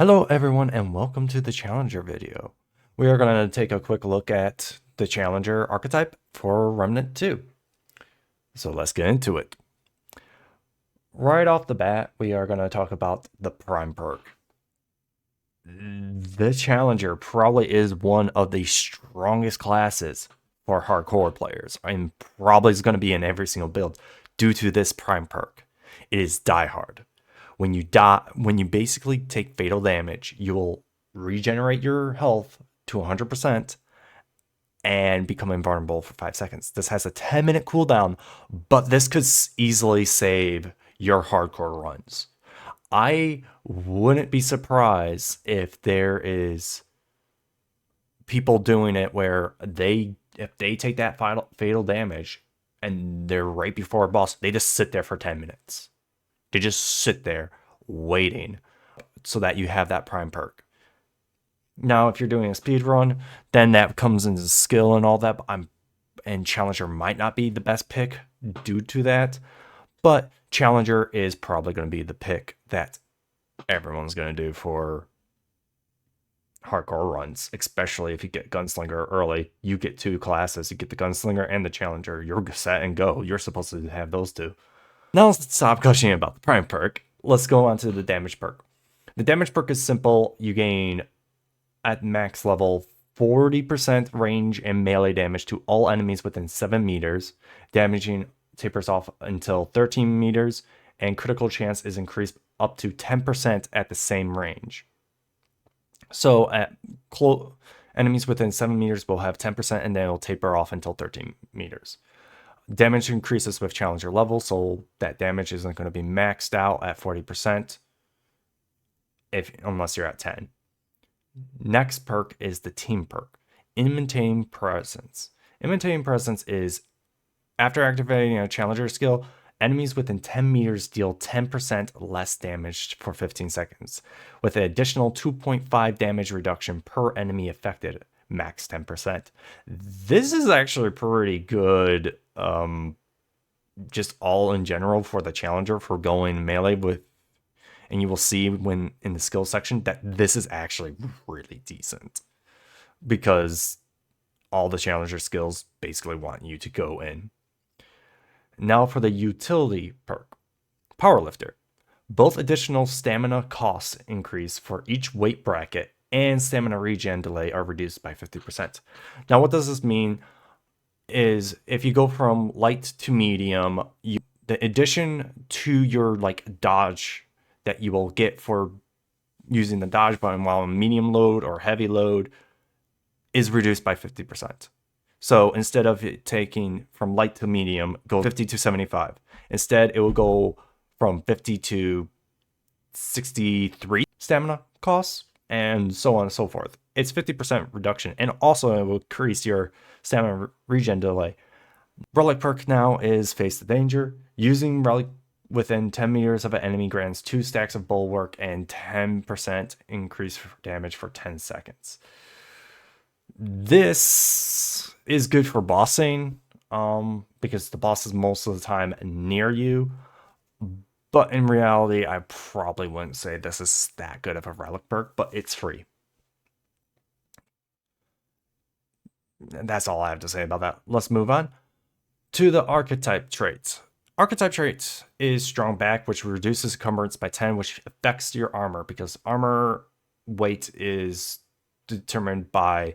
Hello everyone and welcome to the Challenger video. We are going to take a quick look at the Challenger Archetype for Remnant 2. So let's get into it. Right off the bat, we are going to talk about the Prime perk. The Challenger probably is one of the strongest classes for hardcore players and probably is going to be in every single build due to this Prime perk. It is Die Hard. When you die, when you basically take fatal damage, you will regenerate your health to 100% and become invulnerable for 5 seconds. This has a 10-minute cooldown, but this could easily save your hardcore runs. I wouldn't be surprised if there is people doing it where if they take that fatal damage and they're right before a boss, they just sit there for 10 minutes. They just sit there waiting so that you have that Prime perk. Now, if you're doing a speed run, then that comes into skill and all that. And Challenger might not be the best pick due to that, but Challenger is probably going to be the pick that everyone's going to do for hardcore runs, especially if you get Gunslinger early. You get two classes. You get the Gunslinger and the Challenger. You're set and go. You're supposed to have those two. Now let's stop gushing about the Prime perk. Let's go on to the damage perk. The damage perk is simple. You gain, at max level, 40% range and melee damage to all enemies within 7 meters. Damaging tapers off until 13 meters, and critical chance is increased up to 10% at the same range. So at enemies within 7 meters will have 10%, and then it'll taper off until 13 meters. Damage increases with Challenger level, so that damage isn't going to be maxed out at 40% unless you're at 10. Next perk is the team perk, Imitating Presence. Imitating Presence is, after activating a Challenger skill, enemies within 10 meters deal 10% less damage for 15 seconds, with an additional 2.5 damage reduction per enemy affected, max 10%. This is actually pretty good, just all in general for the Challenger for going melee with. And you will see when in the skill section that this is actually really decent, because all the Challenger skills basically want you to go in. Now for the utility perk, Powerlifter. Both additional stamina costs increase for each weight bracket, and stamina regen delay are reduced by 50%. Now what does this mean is if you go from light to medium, the addition to your dodge that you will get for using the dodge button while in medium load or heavy load is reduced by 50%. So instead of it taking from light to medium, go 50 to 75. Instead, it will go from 50 to 63 stamina costs, and so on and so forth. It's 50% reduction, and also it will increase your stamina regen delay. Relic perk now is Face the Danger. Using Relic within 10 meters of an enemy grants 2 stacks of bulwark and 10% increase damage for 10 seconds. This is good for bossing, because the boss is most of the time near you. But in reality, I probably wouldn't say this is that good of a relic perk, but it's free. And that's all I have to say about that. Let's move on to the archetype traits. Archetype traits is Strong Back, which reduces encumbrance by 10, which affects your armor, because armor weight is determined by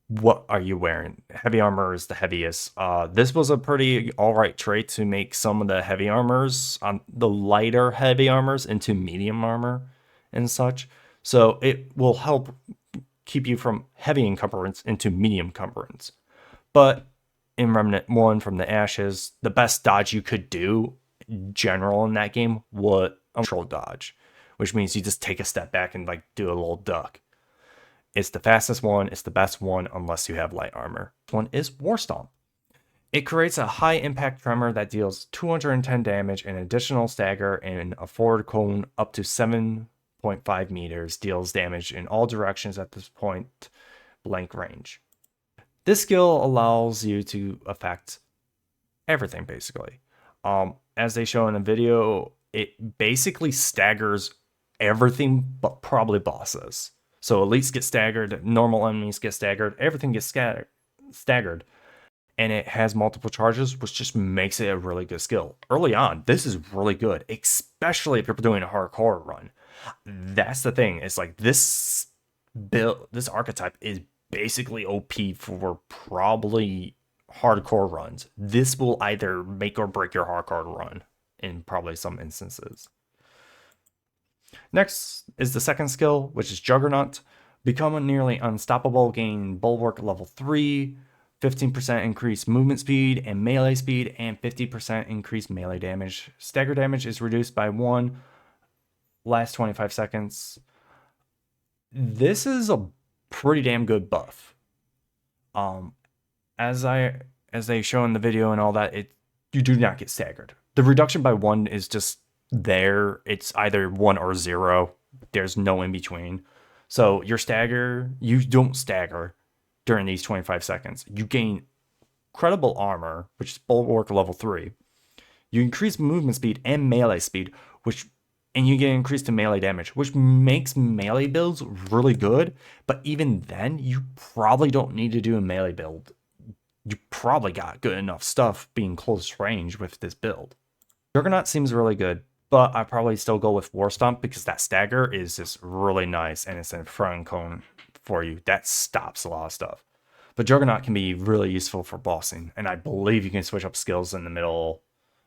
what are you wearing. Heavy armor is the heaviest. This was a pretty alright trait to make some of the heavy armors, the lighter heavy armors, into medium armor and such. So it will help keep you from heavy encumbrance into medium encumbrance. But in Remnant 1 from the Ashes, the best dodge you could do general in that game was a control dodge, which means you just take a step back and do a little duck. It's the fastest one, it's the best one unless you have light armor. This one is War Stomp. It creates a high impact tremor that deals 210 damage, an additional stagger, and a forward cone up to 7.5 meters, deals damage in all directions at this point blank range. This skill allows you to affect everything, basically. As they show in the video, it basically staggers everything but probably bosses. So elites get staggered, normal enemies get staggered, everything gets staggered. And it has multiple charges, which just makes it a really good skill. Early on, this is really good, especially if you're doing a hardcore run. That's the thing. It's like this build, this archetype is basically OP for probably hardcore runs. This will either make or break your hardcore run in probably some instances. Next is the second skill, which is Juggernaut. Become nearly unstoppable, gain Bulwark level 3, 15% increased movement speed and melee speed, and 50% increased melee damage. Stagger damage is reduced by 1, last 25 seconds. This is a pretty damn good buff. As they show in the video and all that, you do not get staggered. The reduction by 1 is just there. It's either 1 or 0. There's no in between. So your stagger, you don't stagger during these 25 seconds. You gain credible armor, which is Bulwark level 3. You increase movement speed and melee speed, and you get increased to melee damage, which makes melee builds really good. But even then, you probably don't need to do a melee build. You probably got good enough stuff being close range with this build. Juggernaut seems really good, but I probably still go with War Stomp because that stagger is just really nice and it's a front cone for you. That stops a lot of stuff. But Juggernaut can be really useful for bossing, and I believe you can switch up skills in the middle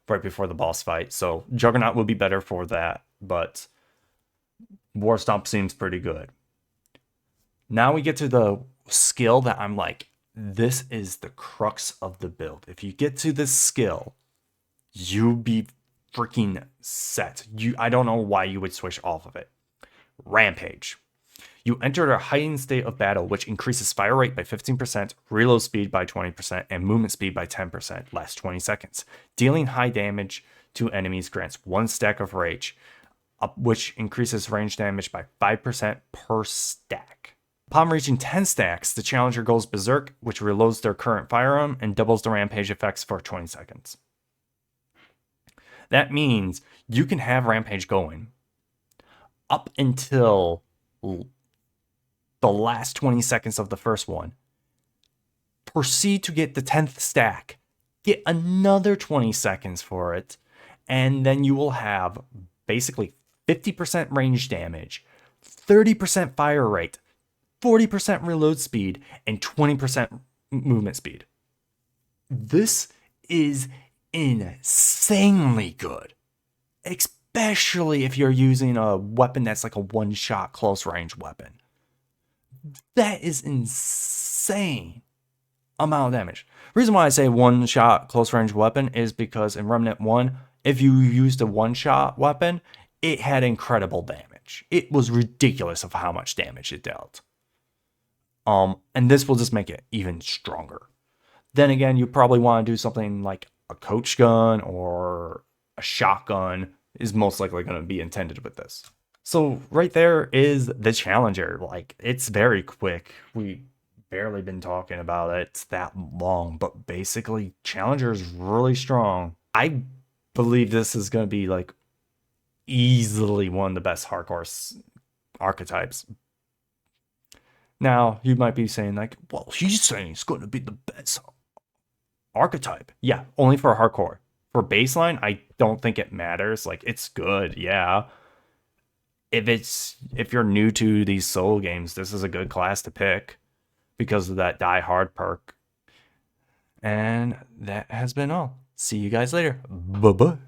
right before the boss fight. So Juggernaut will be better for that, but War Stomp seems pretty good. Now we get to the skill that I'm like, this is the crux of the build. If you get to this skill, you'll be freaking set. I don't know why you would switch off of it. Rampage. You enter a heightened state of battle, which increases fire rate by 15%, reload speed by 20%, and movement speed by 10%, lasts 20 seconds. Dealing high damage to enemies grants 1 stack of rage, which increases range damage by 5% per stack. Upon reaching 10 stacks, the Challenger goes berserk, which reloads their current firearm and doubles the rampage effects for 20 seconds. That means you can have rampage going up until the last 20 seconds of the first one. Proceed to get the 10th stack. Get another 20 seconds for it. And then you will have basically 50% range damage, 30% fire rate, 40% reload speed, and 20% movement speed. This is insanely good. Especially if you're using a weapon that's like a one-shot close range weapon. That is insane amount of damage. Reason why I say one-shot close range weapon is because in Remnant 1, if you used a one-shot weapon, it had incredible damage. It was ridiculous of how much damage it dealt. And this will just make it even stronger. Then again, you probably want to do something like a coach gun or a shotgun is most likely going to be intended with this. So right there is the Challenger. Like, it's very quick. We barely been talking about it that long, but basically Challenger is really strong. I believe this is going to be like easily one of the best hardcore archetypes. Now, you might be saying like, well, he's saying it's going to be the best archetype. Yeah, only for hardcore. For baseline, I don't think it matters. Like, it's good, yeah. If you're new to these solo games, this is a good class to pick because of that Die Hard perk. And that has been all. See you guys later. Bye-bye.